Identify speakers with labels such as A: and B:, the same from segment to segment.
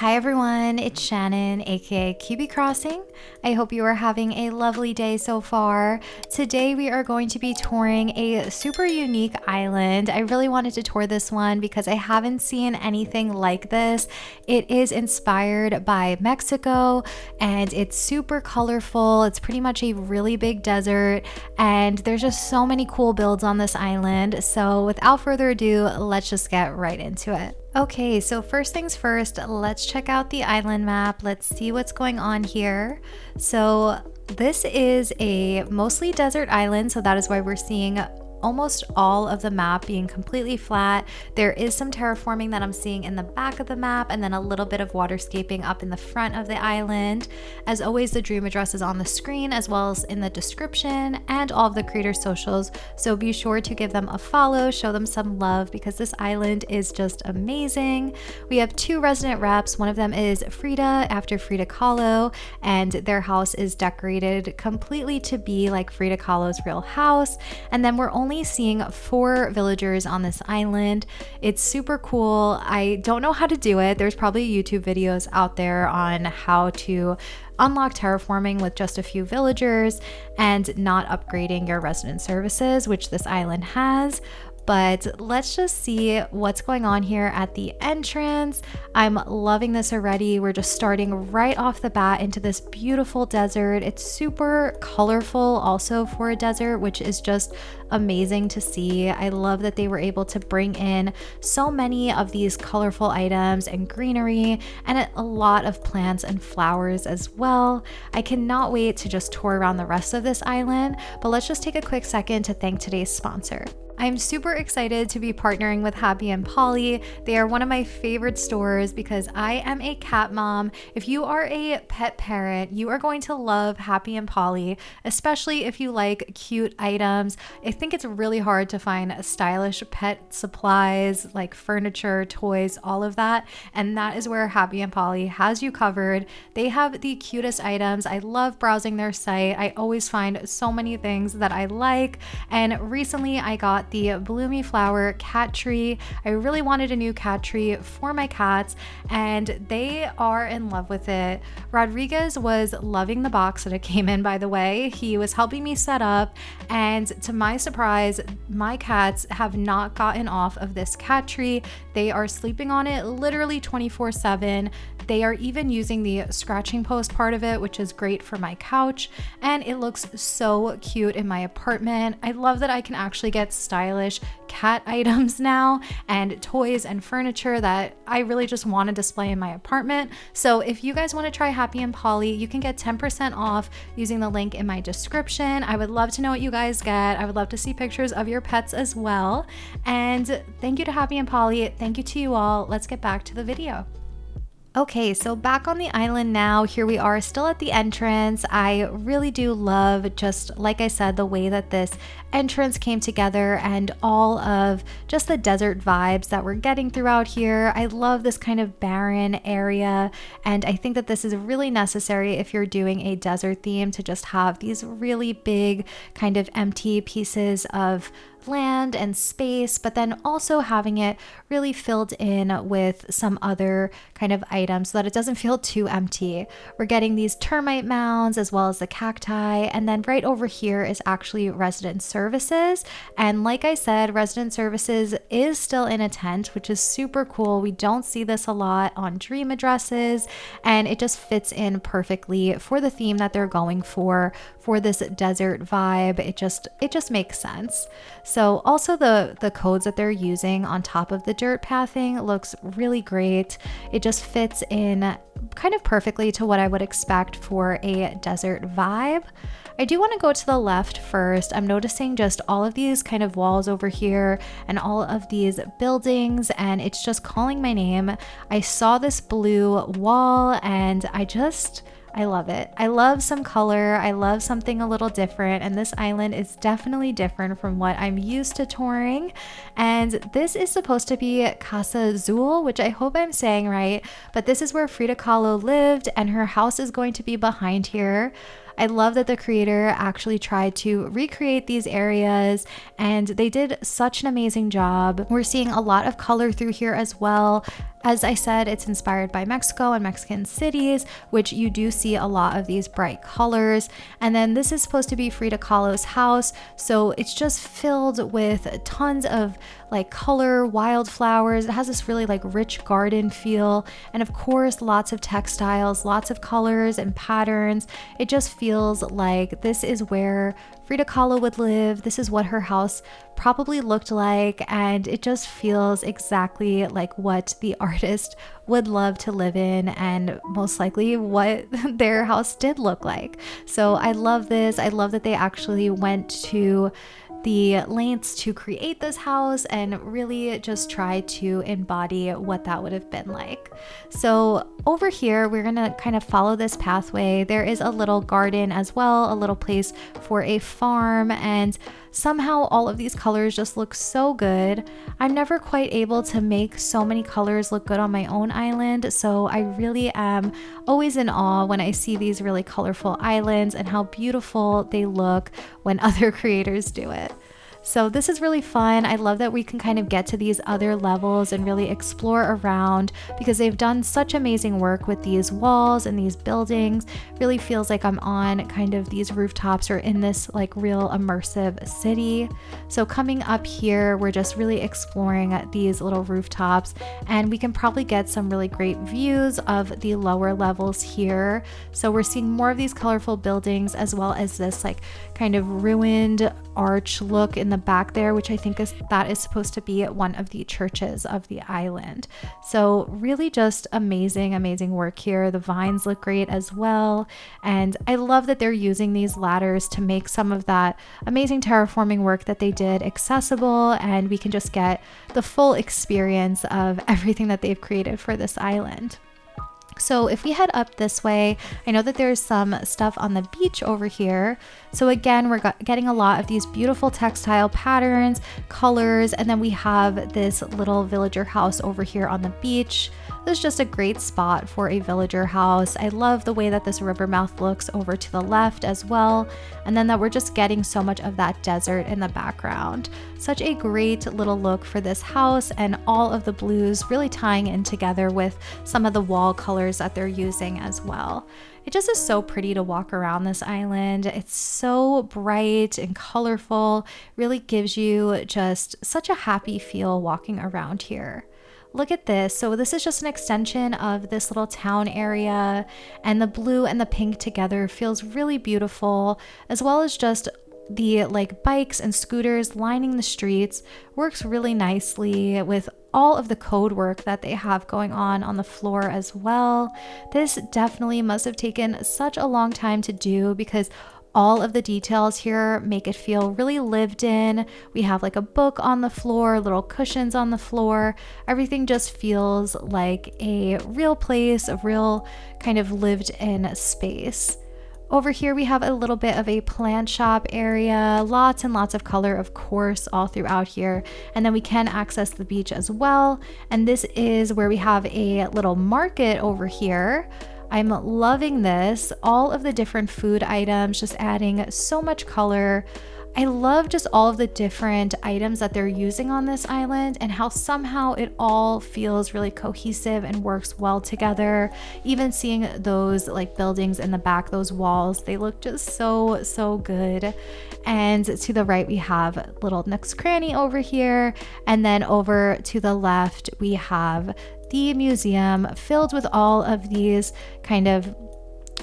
A: Hi everyone, it's Shannon, aka QB Crossing. I hope you are having a lovely day so far. Today we are going to be touring a super unique island. I really wanted to tour this one because I haven't seen anything like this. It is inspired by Mexico and it's super colorful. It's pretty much a really big desert and there's just so many cool builds on this island. So without further ado, let's just get right into it. Okay, so first things first, let's check out the island map. Let's see what's going on here. So this is a mostly desert island, so that is why we're seeing almost all of the map being completely flat. There is some terraforming that I'm seeing in the back of the map and then a little bit of waterscaping up in the front of the island. As always, the dream address is on the screen as well as in the description and all of the creators' socials, so be sure to give them a follow, show them some love because this island is just amazing. We have two resident reps. One of them is Frida, after Frida Kahlo, and their house is decorated completely to be like Frida Kahlo's real house. And then we're only seeing 4 villagers on this island. It's super cool. I don't know how to do it. There's probably YouTube videos out there on how to unlock terraforming with just a few villagers and not upgrading your resident services, which this island has. But let's just see what's going on here at the entrance. I'm loving this already. We're just starting right off the bat into this beautiful desert. It's super colorful also for a desert, which is just amazing to see. I love that they were able to bring in so many of these colorful items and greenery and a lot of plants and flowers as well. I cannot wait to just tour around the rest of this island, but let's just take a quick second to thank today's sponsor. I'm super excited to be partnering with Happy and Polly. They are one of my favorite stores because I am a cat mom. If you are a pet parent, you are going to love Happy and Polly, especially if you like cute items. I think it's really hard to find stylish pet supplies like furniture, toys, all of that. And that is where Happy and Polly has you covered. They have the cutest items. I love browsing their site. I always find so many things that I like. And recently I got the Bloomy Flower cat tree. I really wanted a new cat tree for my cats and they are in love with it. Rodriguez was loving the box that it came in, by the way. He was helping me set up and to my surprise, my cats have not gotten off of this cat tree. They are sleeping on it literally 24/7. They are even using the scratching post part of it, which is great for my couch, and it looks so cute in my apartment. I love that I can actually get stylish cat items now and toys and furniture that I really just want to display in my apartment. So if you guys want to try Happy and Polly, you can get 10% off using the link in my description. I would love to know what you guys get. I would love to see pictures of your pets as well. And thank you to Happy and Polly. Thank you to you all. Let's get back to the video. Okay, so back on the island now. Here we are still at the entrance. I really do love, just like I said, the way that this entrance came together and all of just the desert vibes that we're getting throughout here. I love this kind of barren area, and I think that this is really necessary if you're doing a desert theme to just have these really big kind of empty pieces of land and space, but then also having it really filled in with some other kind of items so that it doesn't feel too empty. We're getting these termite mounds as well as the cacti, and then right over here is actually resident services. And like I said, resident services is still in a tent, which is super cool. We don't see this a lot on dream addresses, and it just fits in perfectly for the theme that they're going for this desert vibe. It just makes sense. So also the codes that they're using on top of the dirt pathing looks really great. It just fits in kind of perfectly to what I would expect for a desert vibe. I do want to go to the left first. I'm noticing just all of these kind of walls over here and all of these buildings, and it's just calling my name. I saw this blue wall and I love it. I love some color. I love something a little different, and this island is definitely different from what I'm used to touring. And this is supposed to be Casa Azul, which I hope I'm saying right, but this is where Frida Kahlo lived, and her house is going to be behind here. I love that the creator actually tried to recreate these areas, and they did such an amazing job. We're seeing a lot of color through here as well. As I said, it's inspired by Mexico and Mexican cities, which you do see a lot of these bright colors. And then this is supposed to be Frida Kahlo's house, so it's just filled with tons of like color, wildflowers. It has this really like rich garden feel, and of course lots of textiles, lots of colors and patterns. It just feels like this is where Frida Kahlo would live. This is what her house probably looked like, and it just feels exactly like what the artist would love to live in, and most likely what their house did look like. So I love this. I love that they actually went to the lengths to create this house and really just try to embody what that would have been like. So over here, we're gonna kind of follow this pathway. There is a little garden as well, a little place for a farm, and somehow all of these colors just look so good. I'm never quite able to make so many colors look good on my own island, so I really am always in awe when I see these really colorful islands and how beautiful they look when other creators do it. So this is really fun. I love that we can kind of get to these other levels and really explore around, because they've done such amazing work with these walls and these buildings. Really feels like I'm on kind of these rooftops or in this like real immersive city. So coming up here, we're just really exploring these little rooftops, and we can probably get some really great views of the lower levels here. So we're seeing more of these colorful buildings, as well as this like kind of ruined arch look in the back there, which I think is supposed to be one of the churches of the island. So really just amazing work here. The vines look great as well, and I love that they're using these ladders to make some of that amazing terraforming work that they did accessible, and we can just get the full experience of everything that they've created for this island. So if we head up this way, I know that there's some stuff on the beach over here. So again, we're getting a lot of these beautiful textile patterns, colors, and then we have this little villager house over here on the beach. This is just a great spot for a villager house. I love the way that this river mouth looks over to the left as well, and then that we're just getting so much of that desert in the background. Such a great little look for this house, and all of the blues really tying in together with some of the wall colors that they're using as well. It just is so pretty to walk around this island. It's so bright and colorful, really gives you just such a happy feel walking around here. Look at this. So this is just an extension of this little town area, and the blue and the pink together feels really beautiful, as well as just the like bikes and scooters lining the streets works really nicely with all of the code work that they have going on the floor as well. This definitely must have taken such a long time to do, because all of the details here make it feel really lived in. We have like a book on the floor, little cushions on the floor. Everything just feels like a real place, a real kind of lived in space. Over here we have a little bit of a plant shop area, lots and lots of color, of course, all throughout here. And then we can access the beach as well. And this is where we have a little market over here. I'm loving this. All of the different food items, just adding so much color. I love just all of the different items that they're using on this island, and how somehow it all feels really cohesive and works well together. Even seeing those like buildings in the back, those walls, they look just so good. And to the right we have little nooks cranny over here, and then over to the left we have the museum filled with all of these kind of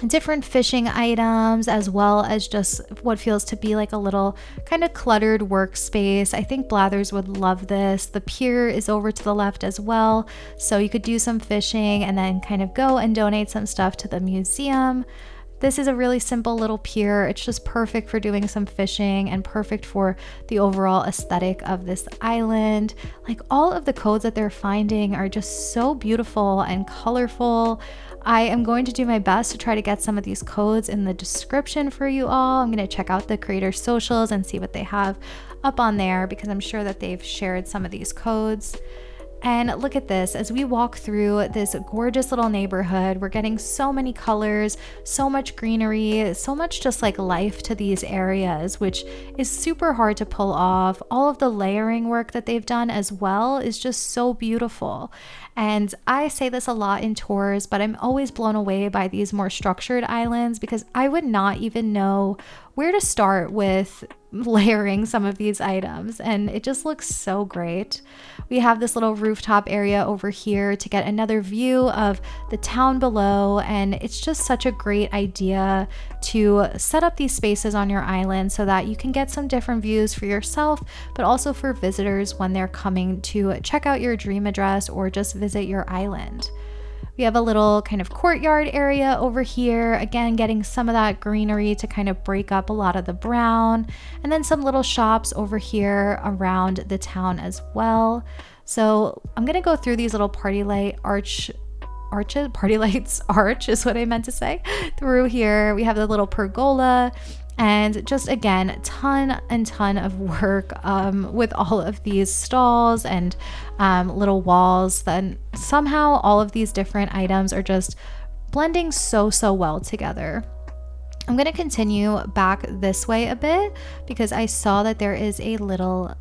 A: different fishing items, as well as just what feels to be like a little kind of cluttered workspace. I think Blathers would love this. The pier is over to the left as well, so you could do some fishing and then kind of go and donate some stuff to the museum. This is a really simple little pier. It's just perfect for doing some fishing and perfect for the overall aesthetic of this island. Like all of the codes that they're finding are just so beautiful and colorful. I am going to do my best to try to get some of these codes in the description for you all. I'm going to check out the creators' socials and see what they have up on there, because I'm sure that they've shared some of these codes. And look at this, as we walk through this gorgeous little neighborhood, we're getting so many colors, so much greenery, so much just like life to these areas, which is super hard to pull off. All of the layering work that they've done as well is just so beautiful. And I say this a lot in tours, but I'm always blown away by these more structured islands because I would not even know where to start with layering some of these items, and it just looks so great. We have this little rooftop area over here to get another view of the town below, and it's just such a great idea to set up these spaces on your island so that you can get some different views for yourself, but also for visitors when they're coming to check out your dream address or just visit your island. We have a little kind of courtyard area over here, again getting some of that greenery to kind of break up a lot of the brown, and then some little shops over here around the town as well. So I'm gonna go through these little party lights arch is what I meant to say. Through here we have the little pergola, and just again ton of work with all of these stalls and little walls. Then somehow all of these different items are just blending so well together. I'm going to continue back this way a bit because I saw that there is a little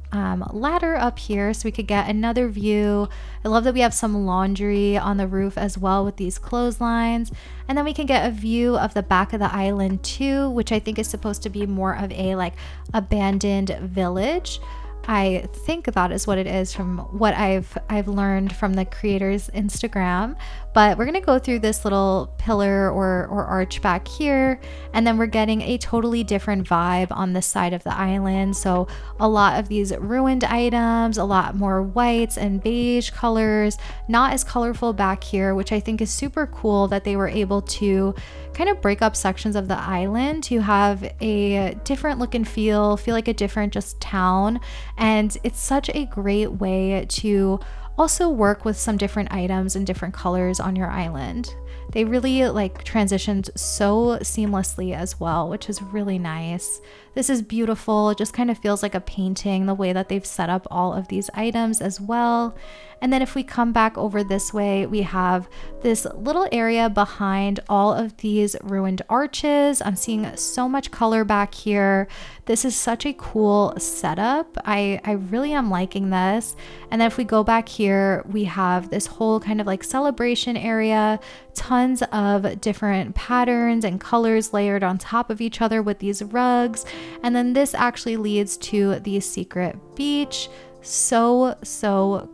A: ladder up here so we could get another view. I love that we have some laundry on the roof as well with these clotheslines. And then we can get a view of the back of the island too, which I think is supposed to be more of a like abandoned village. I think that is what it is from what I've learned from the creator's Instagram. But we're gonna go through this little pillar or arch back here, and then we're getting a totally different vibe on this side of the island. So a lot of these ruined items, a lot more whites and beige colors, not as colorful back here, which I think is super cool that they were able to kind of break up sections of the island to have a different look and feel like a different just town. And it's such a great way to also work with some different items and different colors on your island. They really like transitioned so seamlessly as well, which is really nice. This is beautiful. It just kind of feels like a painting, the way that they've set up all of these items as well. And then if we come back over this way, we have this little area behind all of these ruined arches. I'm seeing so much color back here. This is such a cool setup. I really am liking this. And then if we go back here, we have this whole kind of like celebration area, tons of different patterns and colors layered on top of each other with these rugs. And then this actually leads to the secret beach. So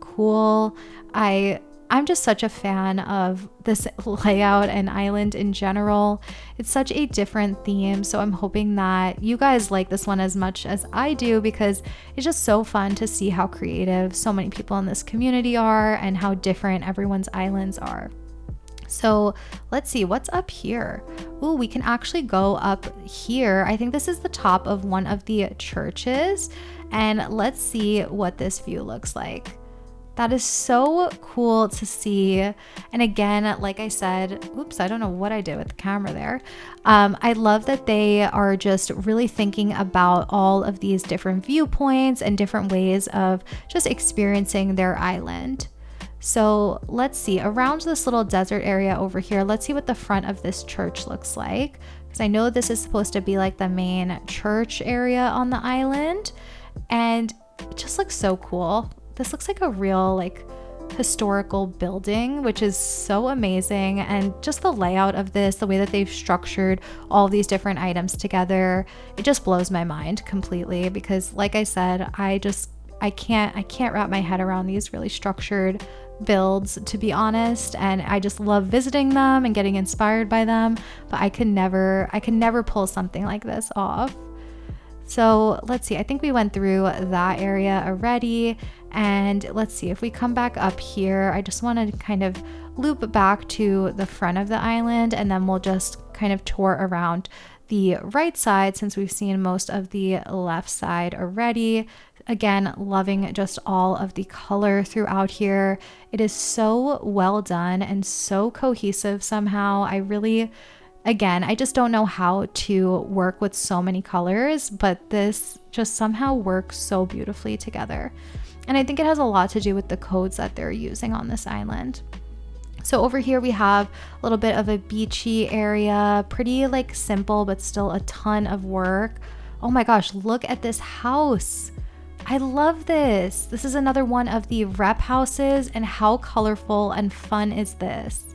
A: cool. I'm just such a fan of this layout and island in general. It's such a different theme, so I'm hoping that you guys like this one as much as I do, because it's just so fun to see how creative so many people in this community are and how different everyone's islands are. So let's see what's up here. Ooh, we can actually go up here. I think this is the top of one of the churches, and let's see what this view looks like. That is so cool to see. And again, like I said, oops, I don't know what I did with the camera there. I love that they are just really thinking about all of these different viewpoints and different ways of just experiencing their island. So let's see, around this little desert area over here, let's see what the front of this church looks like. Because I know this is supposed to be like the main church area on the island. And it just looks so cool. This looks like a real like historical building, which is so amazing. And just the layout of this, the way that they've structured all these different items together, it just blows my mind completely. Because like I said, I can't wrap my head around these really structured builds, to be honest, and I just love visiting them and getting inspired by them, but I could never pull something like this off. So let's see, I think we went through that area already, and let's see if we come back up here. I just want to kind of loop back to the front of the island, and then we'll just kind of tour around the right side since we've seen most of the left side already. Again, loving just all of the color throughout here. It is so well done and so cohesive somehow. I just don't know how to work with so many colors, but this just somehow works so beautifully together. And I think it has a lot to do with the codes that they're using on this island. So over here we have a little bit of a beachy area, pretty like simple, but still a ton of work. Oh my gosh, look at this house. I love this. This is another one of the rep houses, and how colorful and fun is this?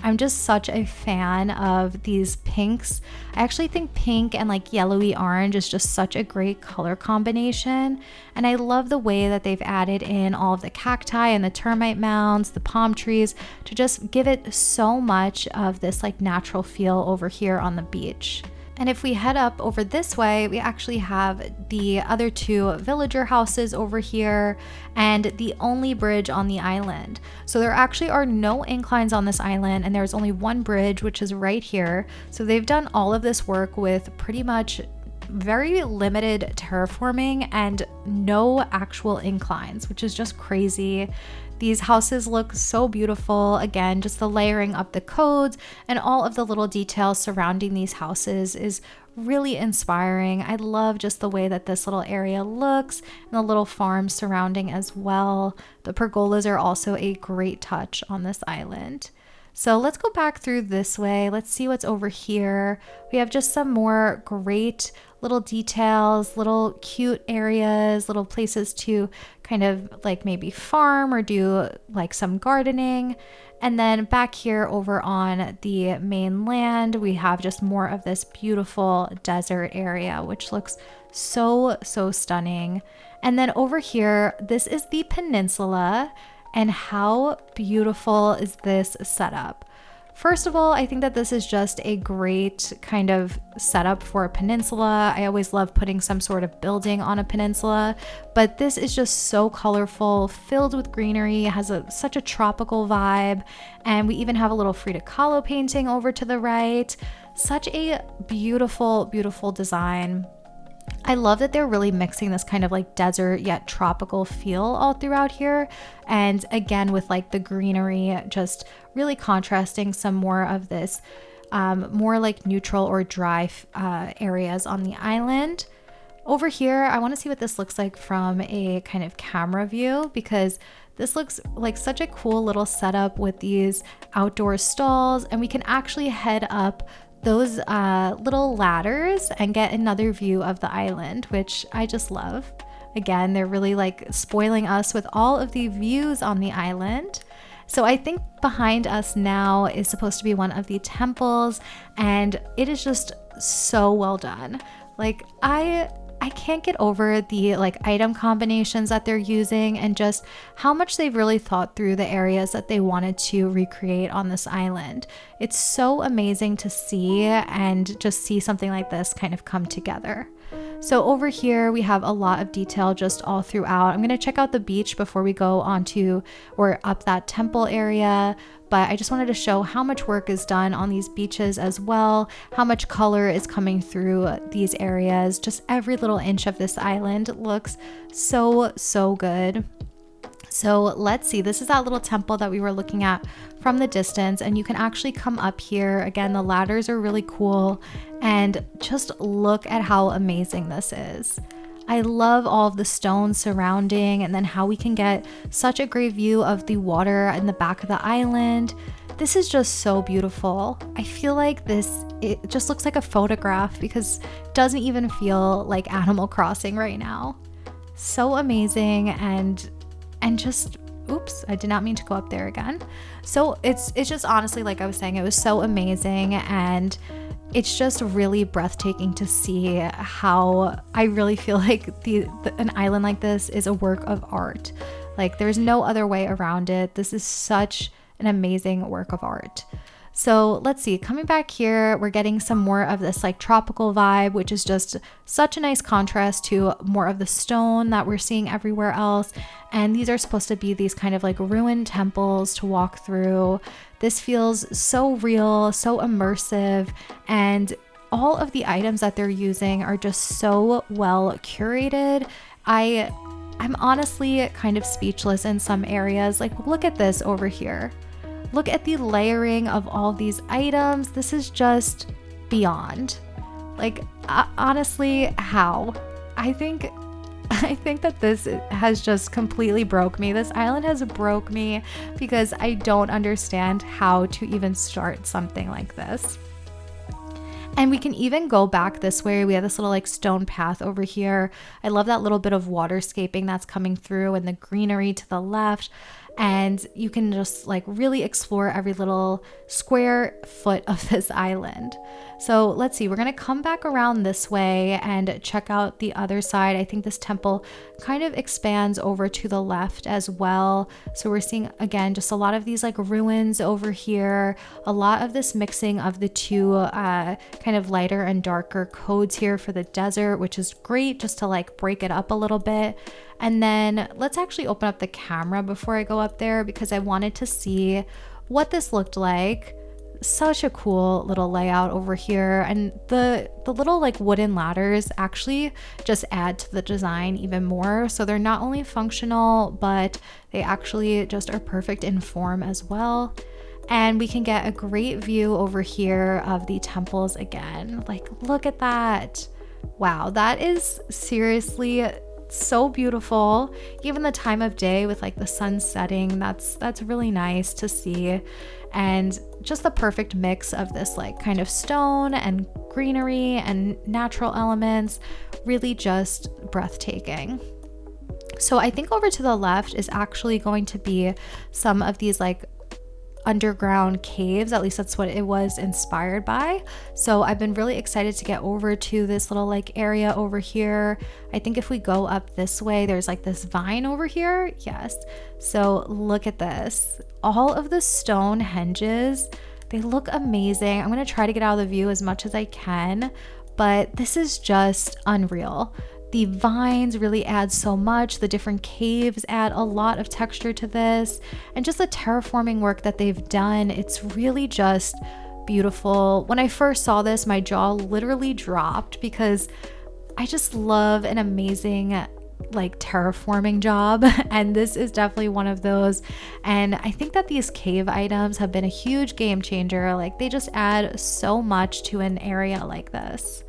A: I'm just such a fan of these pinks. I actually think pink and like yellowy orange is just such a great color combination. And I love the way that they've added in all of the cacti and the termite mounds, the palm trees, to just give it so much of this like natural feel over here on the beach. And if we head up over this way, we actually have the other two villager houses over here and the only bridge on the island. So there actually are no inclines on this island, and there's only one bridge, which is right here. So they've done all of this work with pretty much very limited terraforming and no actual inclines, which is just crazy. These houses look so beautiful. Again, just the layering up the codes and all of the little details surrounding these houses is really inspiring. I love just the way that this little area looks and the little farms surrounding as well. The pergolas are also a great touch on this island. So let's go back through this way. Let's see what's over here. We have just some more great little details, little cute areas, little places to kind of like maybe farm or do like some gardening. And then back here over on the mainland, we have just more of this beautiful desert area, which looks so stunning. And then over here, this is the peninsula. And how beautiful is this setup? First of all, I think that this is just a great kind of setup for a peninsula. I always love putting some sort of building on a peninsula, but this is just so colorful, filled with greenery, has such a tropical vibe. And we even have a little Frida Kahlo painting over to the right. Such a beautiful, beautiful design. I love that they're really mixing this kind of like desert yet tropical feel all throughout here. And again, with like the greenery, just really contrasting some more of this more like neutral or dry areas on the island. Over here, I want to see what this looks like from a kind of camera view, because this looks like such a cool little setup with these outdoor stalls, and we can actually head up those little ladders and get another view of the island, which I just love. Again, they're really like spoiling us with all of the views on the island. So I think behind us now is supposed to be one of the temples, and it is just so well done. Like I can't get over the like item combinations that they're using, and just how much they've really thought through the areas that they wanted to recreate on this island. It's so amazing to see, and just see something like this kind of come together. So over here we have a lot of detail just all throughout. I'm going to check out the beach before we go onto or up that temple area, but I just wanted to show how much work is done on these beaches as well, how much color is coming through these areas. Just every little inch of this island looks so good. So let's see, this is that little temple that we were looking at from the distance, and you can actually come up here. Again, the ladders are really cool, and just look at how amazing this is. I love all of the stones surrounding, and then how we can get such a great view of the water in the back of the island. This is just so beautiful. I feel like it just looks like a photograph, because it doesn't even feel like Animal Crossing right now. So amazing, and just, oops, I did not mean to go up there again. So it's just honestly, like I was saying, it was so amazing, and it's just really breathtaking to see how I really feel like an island like this is a work of art. Like there's no other way around it. This is such an amazing work of art. So let's see, coming back here, we're getting some more of this like tropical vibe, which is just such a nice contrast to more of the stone that we're seeing everywhere else. And these are supposed to be these kind of like ruined temples to walk through. This feels so real, so immersive, and all of the items that they're using are just so well curated. I'm honestly kind of speechless in some areas. Like, look at this over here. Look at the layering of all these items. This is just beyond. Like, honestly, how? I think I think that this has just completely broke me. This island has broke me because I don't understand how to even start something like this. And we can even go back this way. We have this little like stone path over here. I love that little bit of waterscaping that's coming through and the greenery to the left. And you can just like really explore every little square foot of this island. So let's see, we're gonna come back around this way and check out the other side. I think this temple kind of expands over to the left as well. So we're seeing, again, just a lot of these like ruins over here, a lot of this mixing of the two kind of lighter and darker codes here for the desert, which is great just to like break it up a little bit. And then let's actually open up the camera before I go up there because I wanted to see what this looked like. Such a cool little layout over here, and the little like wooden ladders actually just add to the design even more. So they're not only functional, but they actually just are perfect in form as well. And we can get a great view over here of the temples again. Like, look at that. Wow, that is seriously so beautiful. Even the time of day with like the sun setting, that's really nice to see. And just the perfect mix of this like kind of stone and greenery and natural elements, really just breathtaking. So I think over to the left is actually going to be some of these like underground caves. At least that's what it was inspired by. So I've been really excited to get over to this little like area over here. I think if we go up this way, there's like this vine over here. Yes. So look at this. All of the stone hinges, they look amazing. I'm going to try to get out of the view as much as I can, but this is just unreal. The vines really add so much. The different caves add a lot of texture to this, and just the terraforming work that they've done. It's really just beautiful. When I first saw this, my jaw literally dropped because I just love an amazing like terraforming job, and this is definitely one of those. And I think that these cave items have been a huge game changer. Like, they just add so much to an area like this.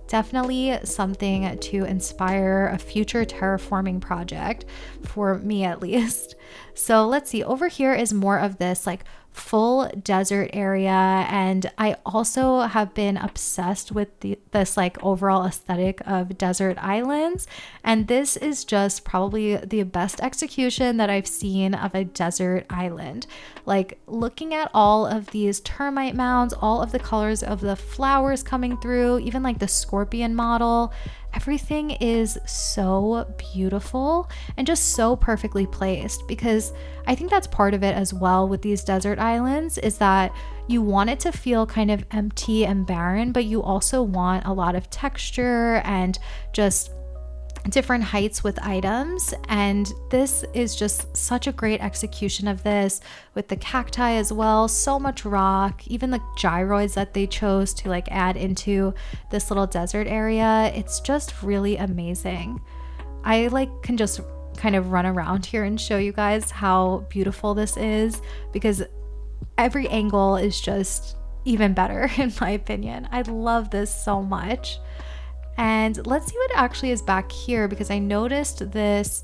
A: Definitely something to inspire a future terraforming project, for me at least. So let's see, over here is more of this like full desert area, and I also have been obsessed with this like overall aesthetic of desert islands, and this is just probably the best execution that I've seen of a desert island. Like, looking at all of these termite mounds, all of the colors of the flowers coming through, even like the scorpion model, everything is so beautiful and just so perfectly placed, because I think that's part of it as well with these desert islands, is that you want it to feel kind of empty and barren, but you also want a lot of texture and just different heights with items. And this is just such a great execution of this, with the cacti as well, so much rock, even the gyroids that they chose to like add into this little desert area. It's just really amazing. I like can just kind of run around here and show you guys how beautiful this is, because every angle is just even better in my opinion. I love this so much. And let's see what actually is back here, because I noticed this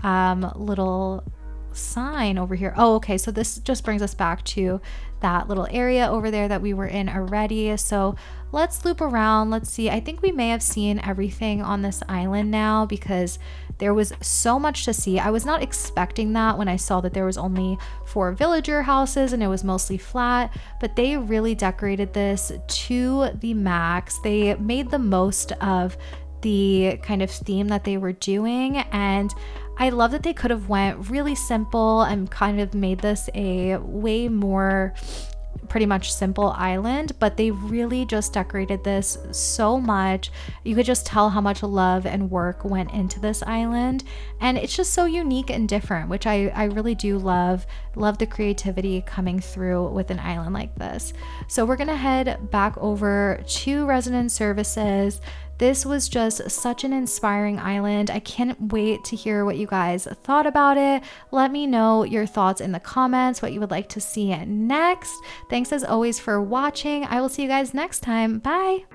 A: little sign over here. Oh, okay, so this just brings us back to that little area over there that we were in already. So let's loop around. Let's see. I think we may have seen everything on this island now, because there was so much to see. I was not expecting that when I saw that there was only 4 villager houses and it was mostly flat, but they really decorated this to the max. They made the most of the kind of theme that they were doing, and I love that they could have went really simple and kind of made this a way more pretty much simple island, but they really just decorated this so much. You could just tell how much love and work went into this island, and it's just so unique and different, which I really do love the creativity coming through with an island like this. So we're gonna head back over to resident services. This was just such an inspiring island. I can't wait to hear what you guys thought about it. Let me know your thoughts in the comments, what you would like to see next. Thanks as always for watching. I will see you guys next time. Bye.